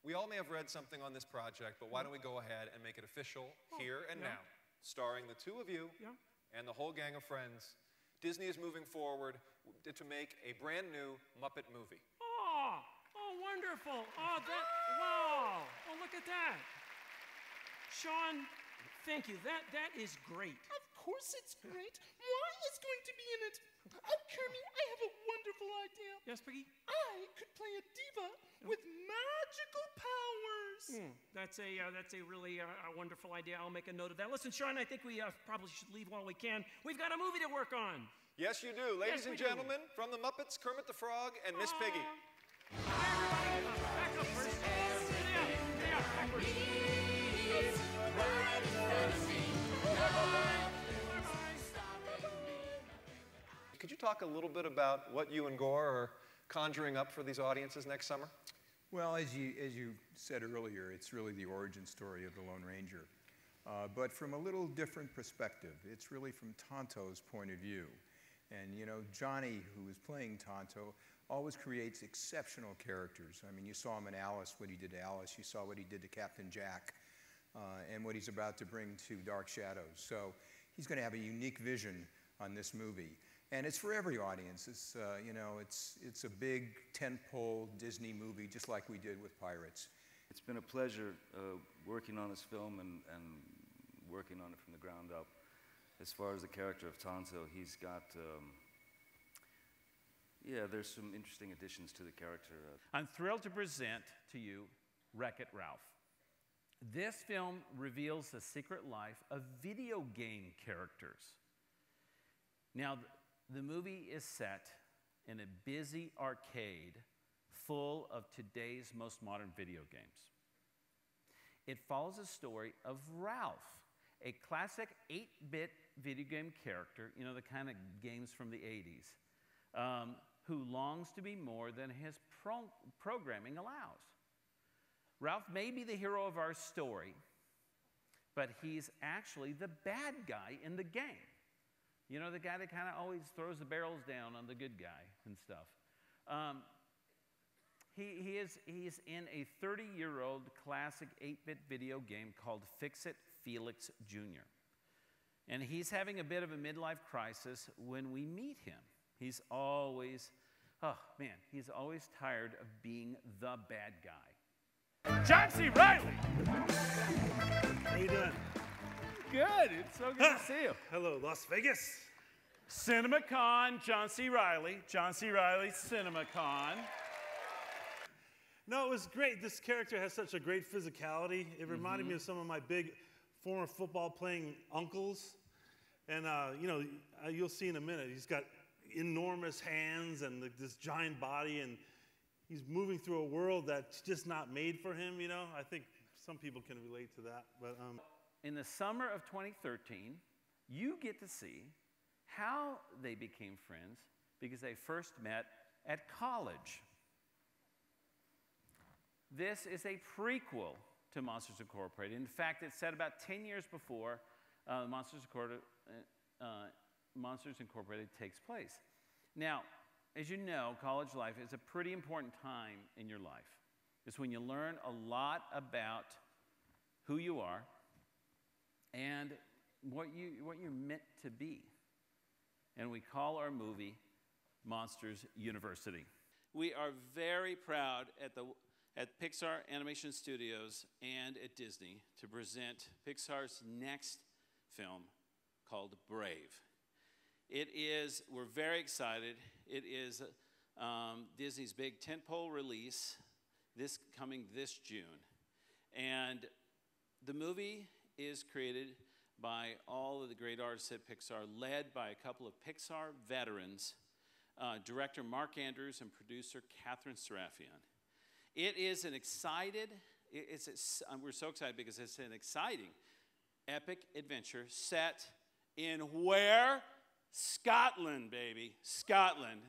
We all may have read something on this project, but why don't we go ahead and make it official here and now, starring the two of you and the whole gang of friends. Disney is moving forward to make a brand new Muppet movie. Oh, wonderful. Oh, wow. Oh, look at that. Sean, thank you. That is great. Of course it's great. Moi is going to be in it. Oh, Kermie, I have a wonderful idea. Yes, Piggy? I could play a diva with magical powers. That's a really wonderful idea. I'll make a note of that. Listen, Sean, I think we probably should leave while we can. We've got a movie to work on. Yes, you do. Ladies and gentlemen, from the Muppets, Kermit the Frog and Miss Piggy. Everybody, back up first. Stay out, back first. Could you talk a little bit about what you and Gore are conjuring up for these audiences next summer? Well, as you said earlier, it's really the origin story of the Lone Ranger. But from a little different perspective. It's really from Tonto's point of view. And, you know, Johnny, who is playing Tonto, always creates exceptional characters. I mean, you saw him in Alice, what he did to Alice. You saw what he did to Captain Jack, and what he's about to bring to Dark Shadows. So he's going to have a unique vision on this movie. And it's for every audience. It's, you know, it's a big tentpole Disney movie, just like we did with Pirates. It's been a pleasure working on this film and working on it from the ground up. As far as the character of Tonto, he's got, yeah, there's some interesting additions to the character. I'm thrilled to present to you Wreck-It Ralph. This film reveals the secret life of video game characters. Now, the movie is set in a busy arcade full of today's most modern video games. It follows the story of Ralph, a classic 8-bit video game character, you know, the kind of games from the 80s, who longs to be more than his programming allows. Ralph may be the hero of our story, but he's actually the bad guy in the game. You know, the guy that kind of always throws the barrels down on the good guy and stuff. He's in a 30-year-old classic 8-bit video game called Fix-It Felix Jr. And he's having a bit of a midlife crisis when we meet him. He's always, oh man, he's always tired of being the bad guy. John C. Reilly! How you doing? Good, it's so good to see you. Hello, Las Vegas. Cinemacon, John C. Reilly, Cinemacon. No, it was great. This character has such a great physicality. It reminded me of some of my big former football-playing uncles. And, you know, you'll see in a minute, he's got enormous hands and this giant body, and he's moving through a world that's just not made for him, you know. I think some people can relate to that. But in the summer of 2013, you get to see how they became friends because they first met at college. This is a prequel to Monsters Incorporated. In fact, it's set about 10 years before Monsters Incorporated takes place. Now, as you know, college life is a pretty important time in your life. It's when you learn a lot about who you are and what you're meant to be. And we call our movie Monsters University. We are very proud at Pixar Animation Studios and at Disney to present Pixar's next film called Brave. We're very excited. It is Disney's big tentpole release coming this June. And the movie is created by all of the great artists at Pixar, led by a couple of Pixar veterans, director Mark Andrews and producer Catherine Serafian. It is an we're so excited because it's an exciting, epic adventure set in where? Scotland, baby, Scotland.